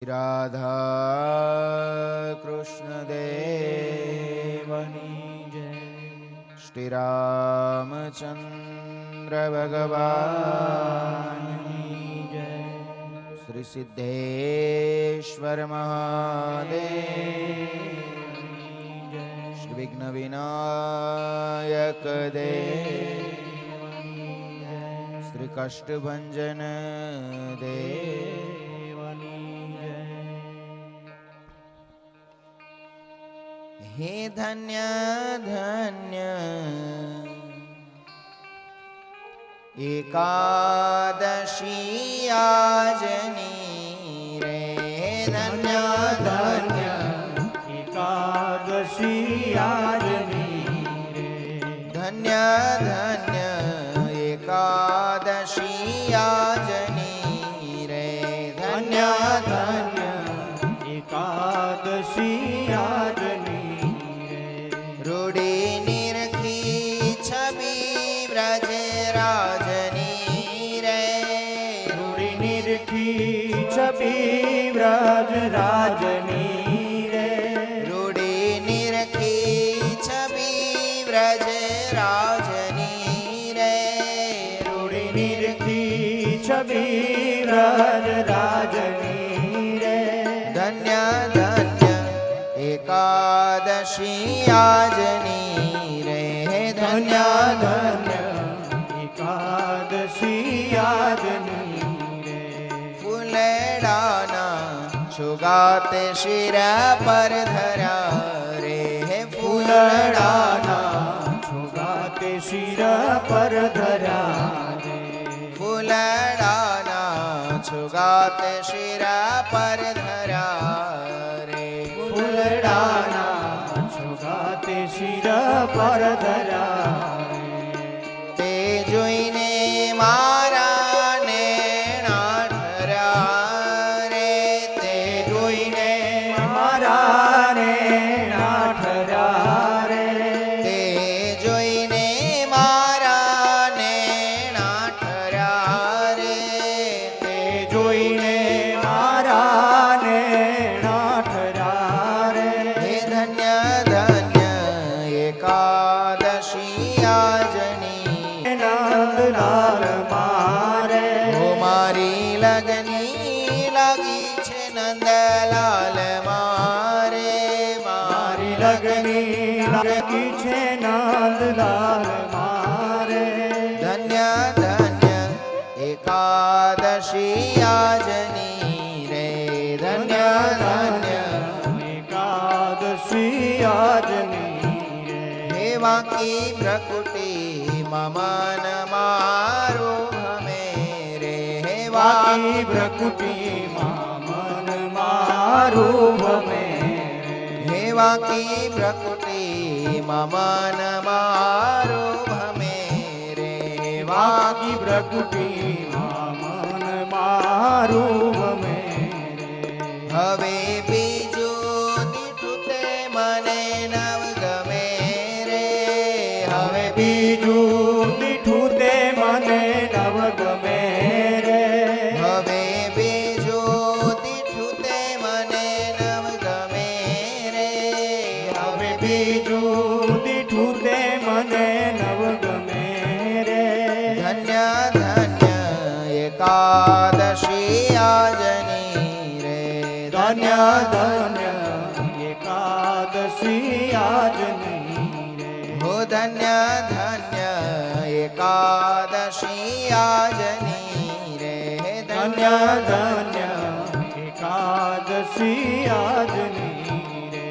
राधा कृष्ण देवनी जय। श्री रामचंद्र भगवान की जय। श्री सिद्धेश्वर महादेव जय। श्री विघ्न विनायक देव जय। श्री कष्टभंजन देव। हे धन्य धन्य एकादशी आजनी रे। धन्य धन्य एकादशी आजनी रे। धन्य धन्य एकादशी आजनी रे। धन्य धन्य एकादशी आजनी रूढ़ी निरखी छवि ब्रज राजनी रे। रूढ़ी निरखी छवि ब्रज राजनी रे। रूढ़ी निरखी छवि ब्रज राजनी रे। रूढ़ी निरखी छवि ब्रज राजनी रे। धन्य धन्य एकादशी आजनी रे। धन्य धन्य एकादशी आजनी रे। फूलडाना छुगाते शिर पर धरा रे। फूलडाना छुगाते शिर पर धरा रे। फूलडाना छुगाते शिर पर धरा रे। फूलडाना छुगाते शिर पर धरा रे। ते જોઈને મારા નેણા ઠર્યા રે। તે જોઈને મારા નેણા ઠર્યા રે। તે જોઈને મારા નેણા ઠર્યા રે। તે જોઈને મારા નેણા ઠર્યા રે। હે ધન્ય ધન્ય એકાદશી આજની નંદલાલ મારે ઓ મારી લગની લાગી છે નંદલાલ મારે। મારી લગની લાગી છે નંદલાલ મારે। ધન્ય ધન્ય એકાદશી આજની રે। ધન્ય ધન્ય એકાદશી આજની રે। હે વાંકી પ્રકૃતિ મમન મારો ભમે રે। હે વાકી પ્રકૃતિ મન મારું ભમે રે। હે વાંકી પ્રકૃતિ મમન મારો ભમે રે। વાકી પ્રકૃતિ મન મારું ભમે રે। હવે બીજું દીઠું તે મને નવ ગમે રે। હવે બીજું મીઠું તે મને નવ ગમે રે। હવે બીજું દીઠું તે મને નવ ગમે રે। હવે બીજું મીઠું તે મને નવ ગમે રે। ધન્ય ધન્ય એકાદશી આજની રે। ધન્ય ધન્ય એકાદશી આજની રે। હો ધન્ય ધન્ય એકાદશી આજની રે। ધન્ય ધન્ય એકાદશી આજની રે।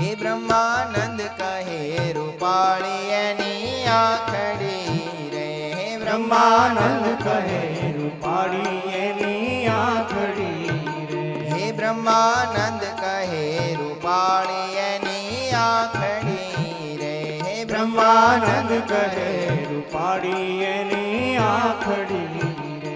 હે બ્રહ્માનંદ કહે રૂપાળી એની આખડી રે। હે બ્રહ્માનંદ કહે રૂપાળી બ્રહ્માનંદ કહે રૂપાળી એની આંખડી રે. હે બ્રહ્માનંદ કહે રૂપાળી એની આંખડી રે.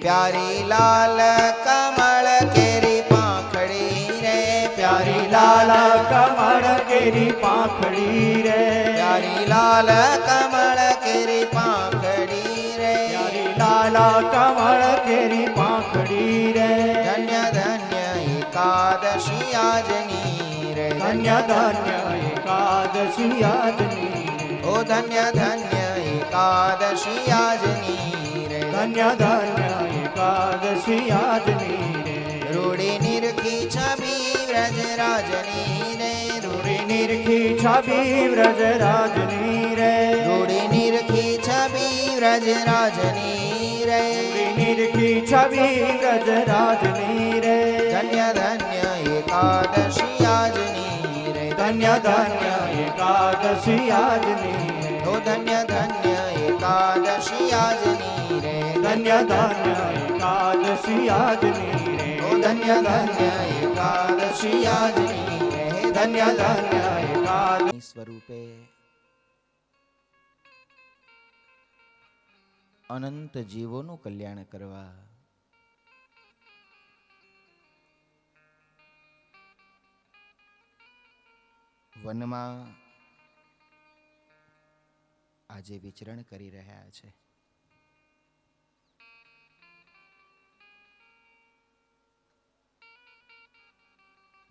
પ્યારી લાલ કમળ કેરી પાંખડી રે. પ્યારી લાલ કમળ કેરી પાંખડી રે. પ્યારી લાલ કમળ કેરી પાંખડી રે. પ્યારી લાલ કમળ કેરી પાંખડી રે. ધન્ય ધન્ય એકાદશી આજની રે. ધન્ય ધન્ય એકાદશી આજની રે. ઓ ધન્ય ધન્ય એકાદશી આજની રે. ધન્ય ધન્ય એકાદશી આજની રે. રૂડી નિરખી છબી વ્રજરાજની રે. રૂડી નિરખી છબી વ્રજરાજની રે. રૂડી નિરખી છબી વ્રજરાજની રે. રૂડી નિરખી છબી વ્રજરાજની રે. ધન્ય ધન્ય એકાદશી આજની રે. ધન્ય ધન્ય એકાદશી આજની રે. ઓ ધન્ય ધન્ય એકાદશી આજની રે. ધન્ય ધન્ય એકાદશી આજની રે. ઓ ધન્ય ધન્ય એકાદશી આજની રે. ધન્ય ધન્ય એકાદશી સ્વરૂપે અનંત જીવોનું કલ્યાણ કરવા વનમાં આજે વિચરણ કરી રહ્યા છે.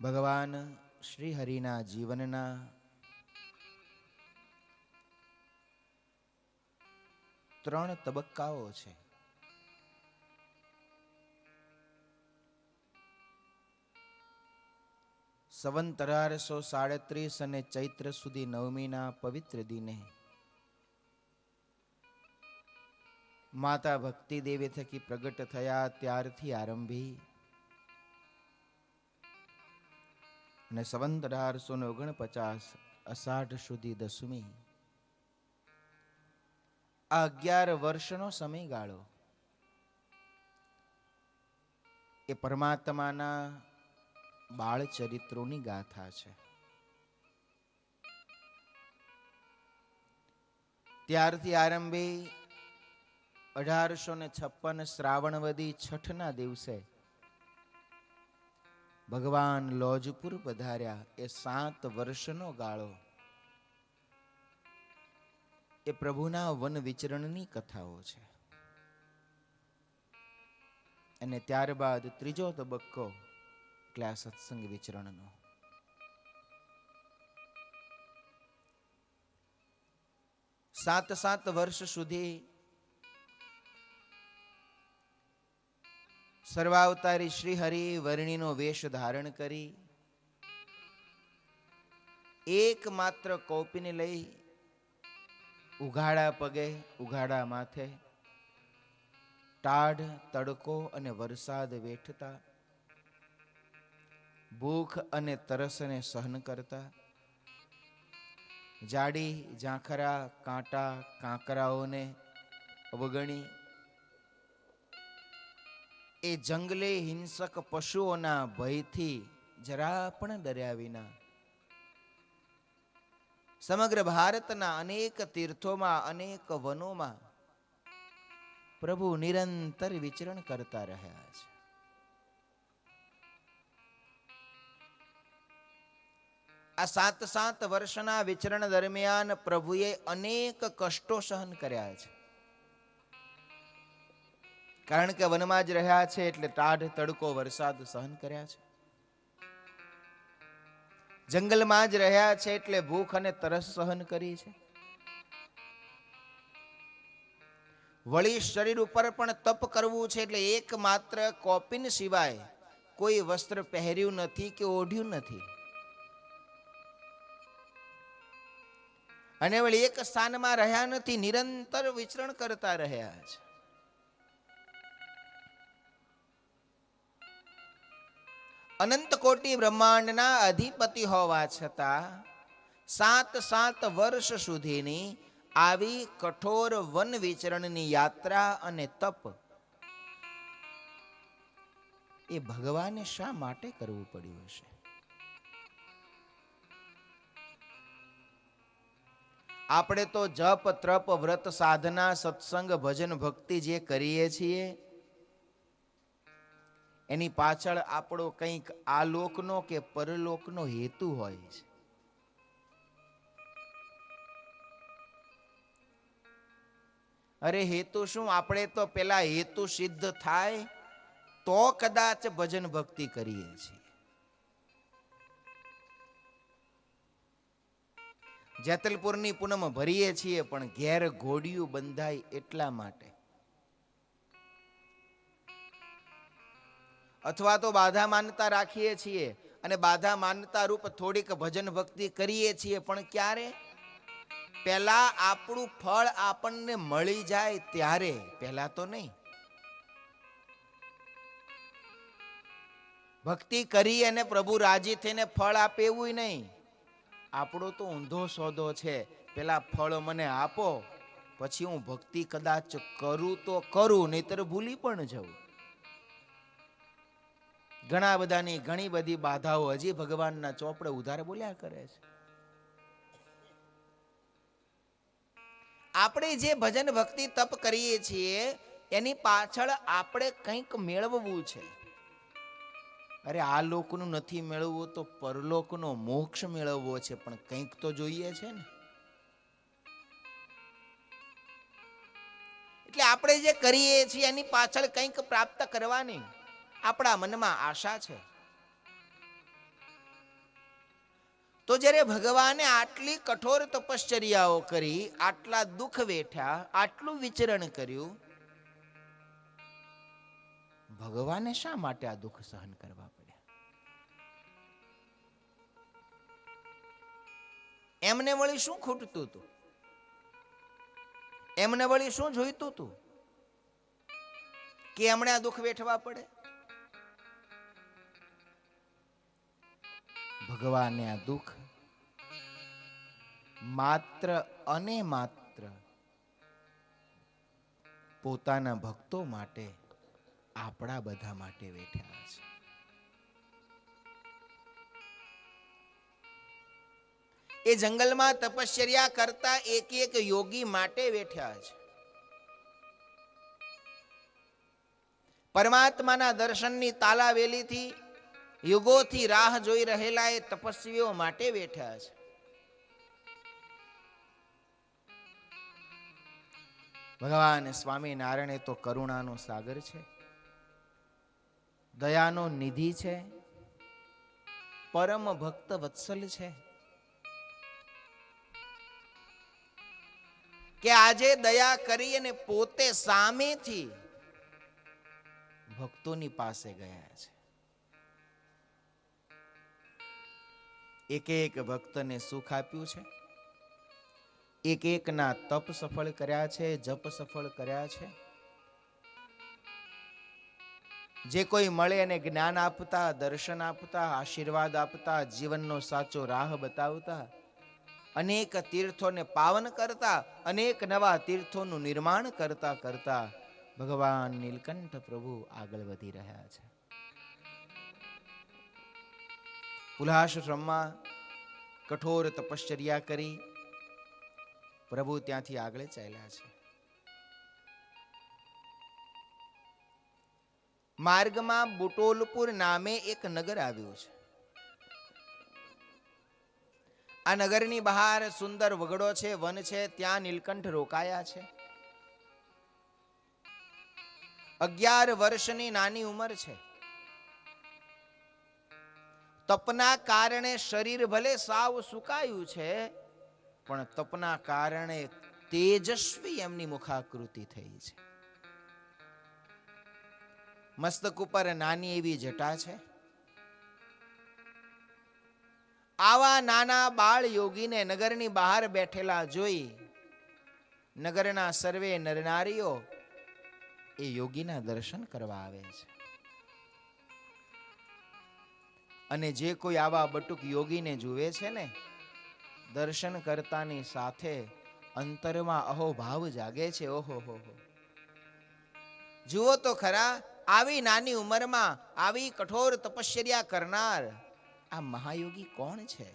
ભગવાન શ્રી હરિના જીવનના ત્રણ તબક્કાઓ છે. સંવત 1837 અને ચૈત્ર સુધી નવમીના પવિત્ર દિને માતા ભક્તિ દેવી થકી પ્રગટ થયા ત્યારથી આરંભી અને સંવત 1849 અષાઢ સુધી દસમી આ 11 વર્ષનો સમયગાળો એ પરમાત્માના બાળ ચરિત્રોની ગાથા છે. ત્યારથી આરંભી 1856 શ્રાવણવદી છઠના દિવસે ભગવાન લોજપુર પધાર્યા. એ 7 વર્ષનો ગાળો એ પ્રભુના વન વિચરણની કથાઓ છે. અને ત્યારબાદ ત્રીજો તબક્કો એટલે આ સત્સંગ વિચરણનો. સાત વર્ષ સુધી સર્વાવતારી શ્રી હરિ વર્ણિનો વેશ ધારણ કરી એકમાત્ર કૌપીને લઈ ઉઘાડા પગે ઉઘાડા માથે ટાઢ તડકો અને વરસાદ વેઠતા ભૂખ અને તરસને સહન કરતા જાડી ઝાંખરા કાંટા કાંકરાઓને અવગણી એ જંગલે હિંસક પશુઓના ભયથી જરા પણ ડર્યા વિના સમગ્ર ભારતના અનેક તીર્થોમાં અનેક વનોમાં પ્રભુ નિરંતર વિચરણ કરતા રહ્યા છે. આ 7 વર્ષના વિચરણ દરમિયાન પ્રભુએ અનેક કષ્ટો સહન કર્યા છે. કારણ કે વનમાં જ રહ્યા છે એટલે ટાઢ તડકો વરસાદ સહન કર્યા છે. જંગલમાં જ રહ્યા છે એટલે ભૂખ અને તરસ સહન કરી છે. વળી શરીર ઉપર પણ તપ કરવું છે એટલે એકમાત્ર કોપીન સિવાય કોઈ વસ્ત્ર પહેર્યું નથી કે ઓઢ્યું નથી. અને વળી એક સ્થાનમાં રહ્યા નથી, નિરંતર વિચરણ કરતા રહ્યા છે. અનંત કોટી બ્રહ્માંડના અધિપતિ હોવા છતાં 7 વર્ષ સુધીની આવી કઠોર વન વિચરણની યાત્રા અને તપ એ ભગવાને શા માટે કરવું પડ્યું હશે? આપણે તો જપ ત્રપ વ્રત સાધના સત્સંગ ભજન ભક્તિ જે કરીએ છીએ એની પાછળ આપણો કંઈક આ લોકનો કે પરલોકનો હેતુ હોય છે. અરે હેતુ શું? આપણે તો પેલા હેતુ સિદ્ધ થાય તો કદાચ ભજન ભક્તિ કરીએ છીએ. જેતલપુરની પૂનમ ભરીએ છીએ પણ ઘેર ઘોડિયું બંધાય એટલા માટે, અથવા તો બાધા માનતા રાખીએ છીએ અને બાધા માનતા રૂપ થોડીક ભજન ભક્તિ કરીએ છીએ, પણ ક્યારે? પહેલા આપણું ફળ આપણને મળી જાય ત્યારે, પહેલા તો નહીં. ભક્તિ કરી અને પ્રભુ રાજી થઈને ફળ આપે એવું નહીં. આપણો તો ઊંધો સોદો છે, પેલા ફળ મને આપો પછી હું ભક્તિ કદાચ કરું તો કરું, નહીતર ભૂલી પણ જવું. ઘણા બધાની ઘણી બધી બાધાઓ હજી ભગવાનના ચોપડે ઉધાર બોલ્યા કરે છે. આપણે જે ભજન ભક્તિ તપ કરીએ છીએ એની પાછળ આપણે કંઈક મેળવવું છે. અરે આ લોકનું નથી મેળવવું તો પરલોકનો મોક્ષ મેળવવો છે, પણ કંઈક તો જોઈએ છે ને. એટલે આપણે જે કરીએ છીએ એની પાછળ કંઈક પ્રાપ્ત કરવાની આપણા મનમાં આશા છે. તો જ્યારે ભગવાને આટલી કઠોર તપશ્ચર્યાઓ કરી, આટલા દુઃખ વેઠ્યા, આટલું વિચરણ કર્યું, ભગવાને શા માટે આ દુઃખ સહન કરવા પડ્યા? એમને વળી શું ખૂટતું હતું? એમને વળી શું જોઈતું હતું કે એમણે આ દુઃખ વેઠવા પડે? ભગવાને આ દુઃખ માત્ર અને માત્ર પોતાના ભક્તો માટે, આપણા બધા માટે વેઠ્યા છે. એ જંગલમાં તપશ્ચર્યા કરતા એક એક યોગી માટે વેઠ્યા છે. પરમાત્માના દર્શનની તાલાવેલીથી યુગોથી રાહ જોઈ રહેલા એ તપસ્વીઓ માટે બેઠા છે. ભગવાન સ્વામિનારાયણ તો કરુણાનો સાગર છે, દયાનો નિધિ છે, પરમ ભક્ત વત્સલ છે, કે આજે દયા કરી અને પોતે સામેથી ભક્તોની પાસે ગયા છે. એક એક ભક્તને સુખ આપ્યું છે, એક એકના તપ સફળ કર્યા છે, જપ સફળ કર્યા છે. જે કોઈ મળે એને જ્ઞાન આપતા, દર્શન આપતા, આશીર્વાદ આપતા, જીવનનો સાચો રાહ બતાવતા, અનેક તીર્થોને પાવન કરતા, અનેક નવા તીર્થોનું નિર્માણ કરતા કરતા ભગવાન નીલકંઠ પ્રભુ આગળ વધી રહ્યા છે. પુલાશ્રમમાં કઠોર તપશ્ચર્યા કરી પ્રભુ ત્યાંથી આગળ ચાલ્યા છે. માર્ગમાં બુટોલપુર નામે એક નગર આવ્યું છે. આ નગરની બહાર સુંદર વગડો છે, વન છે, ત્યાં નીલકંઠ રોકાયા છે. 11 વર્ષની નાની ઉંમર છે. તપના કારણે શરીર ભલે સાવ સુકાયું છે, પણ તપના કારણે તેજસ્વી એમની મુખાકૃતિ થઈ છે. મસ્તક ઉપર નાની એવી જટા છે. આવા નાના બાળ યોગીને નગરની બહાર બેઠેલા જોઈ નગરના સર્વે નરનારીઓ એ યોગીના દર્શન કરવા આવે છે. અને જે કોઈ આવા બટુક યોગીને જુએ છે ને, દર્શન કરતાની સાથે અંતરમાં અહોભાવ જાગે છે. ઓહો હો, જુઓ તો ખરા, આવી નાની ઉંમરમાં આવી કઠોર તપશ્ચર્યા કરનાર આ મહાયોગી કોણ છે?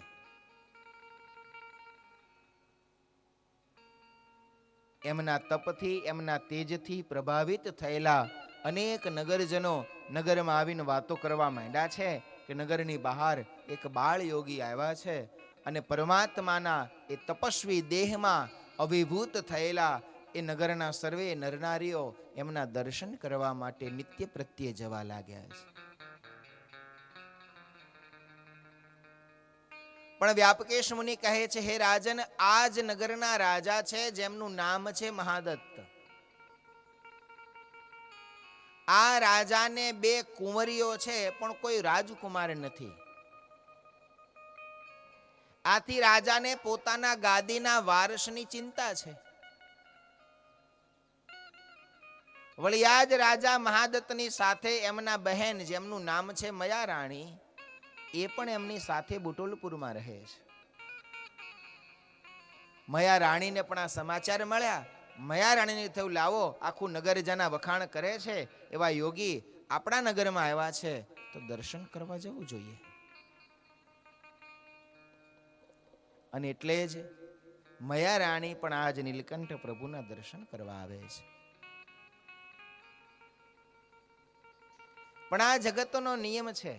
એમના તપથી, એમના તેજથી પ્રભાવિત થયેલા અનેક નગરજનો નગરમાં આવીને વાતો કરવા માંડ્યા છે કે નગરની બહાર એક બાળ યોગી આવ્યા છે અને પરમાત્માના એ તપસ્વી દેહમાં અભિભૂત થયેલા એ નગરના સર્વે નરનારીઓ એમના દર્શન કરવા માટે નિત્ય પ્રત્યે જવા લાગ્યા છે. પણ વ્યાપકેશ મુનિ કહે છે, હે રાજન, આ જ નગરના રાજા છે જેમનું નામ છે મહાદત્ત. આ રાજાને 2 કુંવરીઓ છે પણ કોઈ રાજકુમાર નથી. આથી રાજાને પોતાના ગાદીના વારસની ચિંતા છે. વળી આ જ રાજા મહાદત્તની સાથે એમના બહેન જેમનું નામ છે મયા રાણી, એ પણ એમની સાથે બુટોલપુરમાં રહે છે. મયા રાણીને પણ આ સમાચાર મળ્યા. મયા રાણીને થયું, લાવો, આખું નગર જેના વખાણ કરે છે એવા યોગી આપણા નગરમાં આવ્યા છે તો દર્શન કરવા જવું જોઈએ. અને એટલે જ મયા રાણી પણ આજ નીલકંઠ પ્રભુના દર્શન કરવા આવે છે. પણ આ જગતનો નિયમ છે,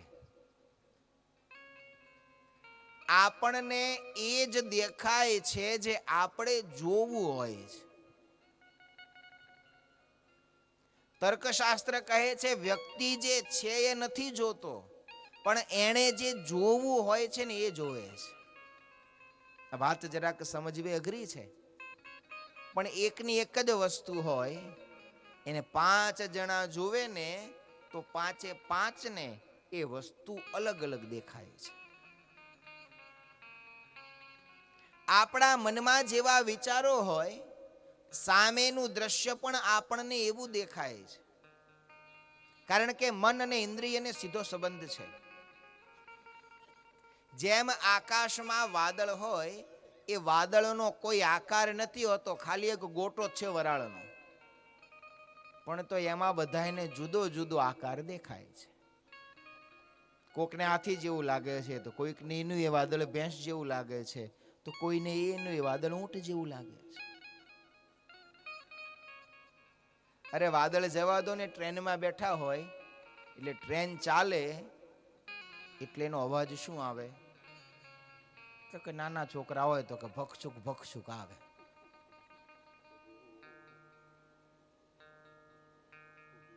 આપણને એ જ દેખાય છે જે આપણે જોવું હોય છે. તર્કશાસ્ત્ર કહે છે વ્યક્તિ જે છે એ નથી જોતો, પણ એણે જે જોવું હોય છે ને એ જોવે છે. આ વાત જરાક સમજવી અઘરી છે, પણ એકની એક જ વસ્તુ હોય, એને 5 જણા જોવે ને તો 5 ને એ વસ્તુ અલગ અલગ દેખાય છે. આપણા મનમાં જેવા વિચારો હોય, સામેનું દ્રશ્ય પણ આપણને એવું દેખાય છે. કારણ કે મન અને ઇન્દ્રિયને સીધો સંબંધ છે. જેમ આકાશમાં વાદળ હોય, એ વાદળનો કોઈ આકાર નથી હોતો, ખાલી એક ગોટો છે વરાળનો, પણ તો એમાં બધાને જુદો જુદો આકાર દેખાય છે. કોકને હાથી જેવું લાગે છે, તો કોઈકને એનું એ વાદળ ભેંસ જેવું લાગે છે, તો કોઈને એનું એ વાદળ ઊંટ જેવું લાગે છે. અરે વાદળ જવા દો ને, ટ્રેનમાં બેઠા હોય એટલે ટ્રેન ચાલે એટલે એનો અવાજ શું આવે? તો કે નાના છોકરા હોય તો કે ભક્ષુક ભક્ષુક આવે.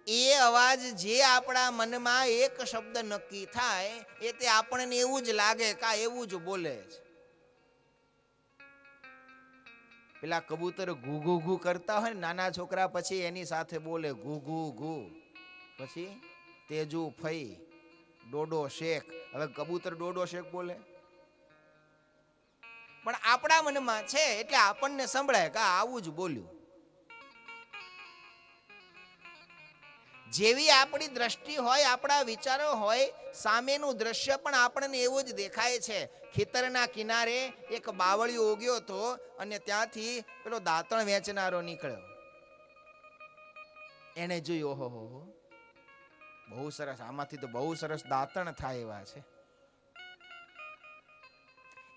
એ અવાજ જે આપણા મનમાં એક શબ્દ નક્કી થાય, એ તે આપણને એવું જ લાગે કે એવું જ બોલે છે. પેલા કબૂતર ઘુ ઘુ ઘુ કરતા હોય ને નાના છોકરા, પછી એની સાથે બોલે ઘુ ઘુ ઘુ, પછી તેજુ ફઈ ડોડો શેખ. હવે કબૂતર ડોડો શેખ બોલે, પણ આપણા મનમાં છે એટલે આપણને સંભળાય કે આવું જ બોલ્યું. જેવી આપણી દ્રષ્ટિ હોય, આપણા વિચારો હોય, સામેનું દ્રશ્ય પણ આપણને એવું જ દેખાય છે. ખેતરના કિનારે એક બાવળિયો ઉગ્યો હતો અને ત્યાંથી પેલો દાંતણ વેચનારો નીકળ્યો. એને જોયું, ઓહો, બહુ સરસ, આમાંથી તો બહુ સરસ દાંતણ થાય એવા છે.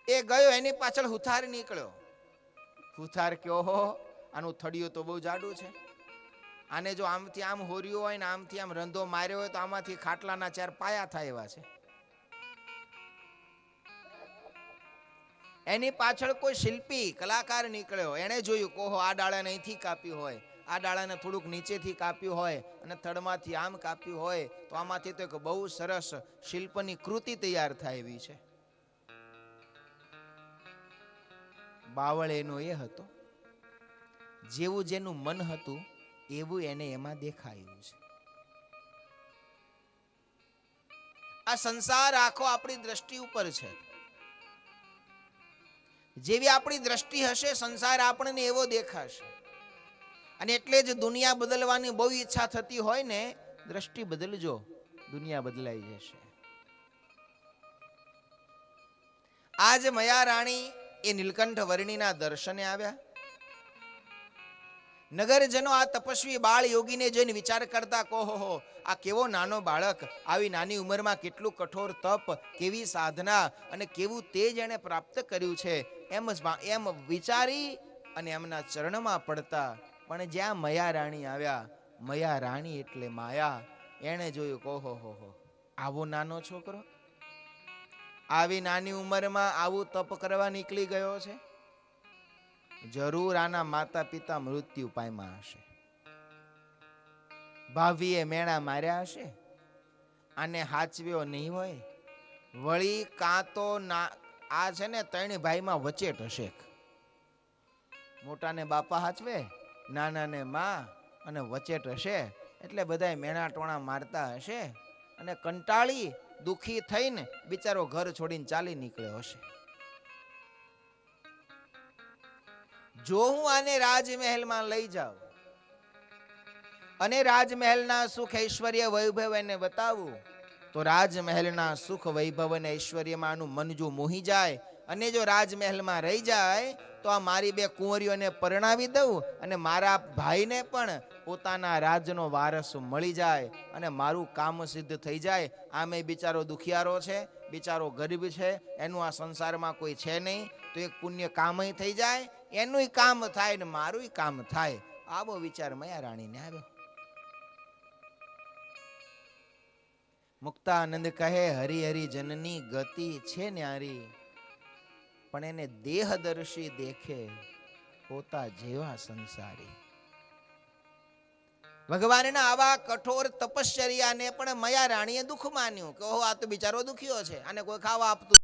એ ગયો, એની પાછળ હુથાર નીકળ્યો. હુથાર કે ઓહો, આનું થડિયું તો બહુ જાડું છે, આને જો આમથી આમ હોર્યું હોય ને આમથી આમ રંધો માર્યો હોય તો આમાંથી ખાટલાના 4 પાયા થાય એવા છે. એની પાછળ કોઈ શિલ્પી કલાકાર નીકળ્યો. એને જોયું, કોહો, આ ડાળાને અહીંથી કાપ્યું હોય, આ ડાળાને થોડુંક નીચેથી કાપ્યું હોય અને થડમાંથી આમ કાપ્યું હોય તો આમાંથી તો એક બહુ સરસ શિલ્પની કૃતિ તૈયાર થાય એવી છે. બાવળ એનો એ હતો, જેવું જેનું મન હતું એવું એને એમાં દેખાયું છે. આ સંસાર આખો આપણી દ્રષ્ટિ ઉપર છે. જેવી આપણી દ્રષ્ટિ હશે, સંસાર આપણને એવો દેખાશે. અને એટલે જ દુનિયા બદલવાની બહુ ઈચ્છા થતી હોય ને, દ્રષ્ટિ બદલજો, દુનિયા બદલાઈ જશે. આજ મયા રાણી એ નીલકંઠ વર્ણિના દર્શને આવ્યા. નગરજનો આ તપસ્વી બાળ યોગીને જોઈને વિચાર કરતા કહો, આ કેવો નાનો બાળક, આવી નાની ઉંમરમાં કેટલું કઠોર તપ, કેવી સાધના અને કેવું તેજ એણે પ્રાપ્ત કર્યું છે, એમ વિચારી અને એમના ચરણમાં પડતા. પણ જ્યાં મયા રાણી આવ્યા, મયા રાણી એટલે માયા, એણે જોયું કહો, આવો નાનો છોકરો આવી નાની ઉંમરમાં આવું તપ કરવા નીકળી ગયો છે. જરૂર આના માતા પિતા મૃત્યુ પામ્યા હશે, ભાભીએ મેણા માર્યા હશે, આને હાચવ્યો નહીં હોય. વળી કાં તો આ છે ને ત્રણ ભાઈમાં વચેટ હશે. મોટાને બાપા હાચવે, નાનાને માં અને વચેટ હશે. એટલે બધાય મેણા ટોણા મારતા હશે અને કંટાળી દુખી થઈને બિચારો ઘર છોડીને ચાલી નીકળ્યો હશે. જો હું આને રાજમહેલમાં લઈ જાઉં અને રાજમહેલના સુખ ઐશ્વર્ય વૈભવ એને બતાવું, તો રાજમહેલના સુખ વૈભવ અને ઐશ્વર્યમાં આનું મન જો મોહી જાય અને જો રાજમહેલમાં રહી જાય, તો આ મારી બે કુંવરીઓને પરણાવી દઉં અને મારા ભાઈને પણ પોતાના રાજનો વારસ મળી જાય અને મારું કામ સિદ્ધ થઈ જાય. આમે બિચારો દુખિયારો છે, બિચારો ગરીબ છે, એનું આ સંસારમાં કોઈ છે નહીં, તો એક પુણ્ય કામય થઈ જાય, એનું કામ થાય ને મારું કામ થાય. આવો વિચાર મયા રાણીને આવ્યો. મુક્તાનંદ કહે, હરિહરિ જનની ગતિ છે ન્યારી, પણ એને દેહદર્શી દેખે પોતા જેવા સંસારી. ભગવાનના આવા કઠોર તપશ્ચર્યાને પણ મયા રાણીએ દુઃખ માન્યું કે ઓહો, આ તો બિચારો દુખ્યો છે, આને કોઈ ખાવા આપતું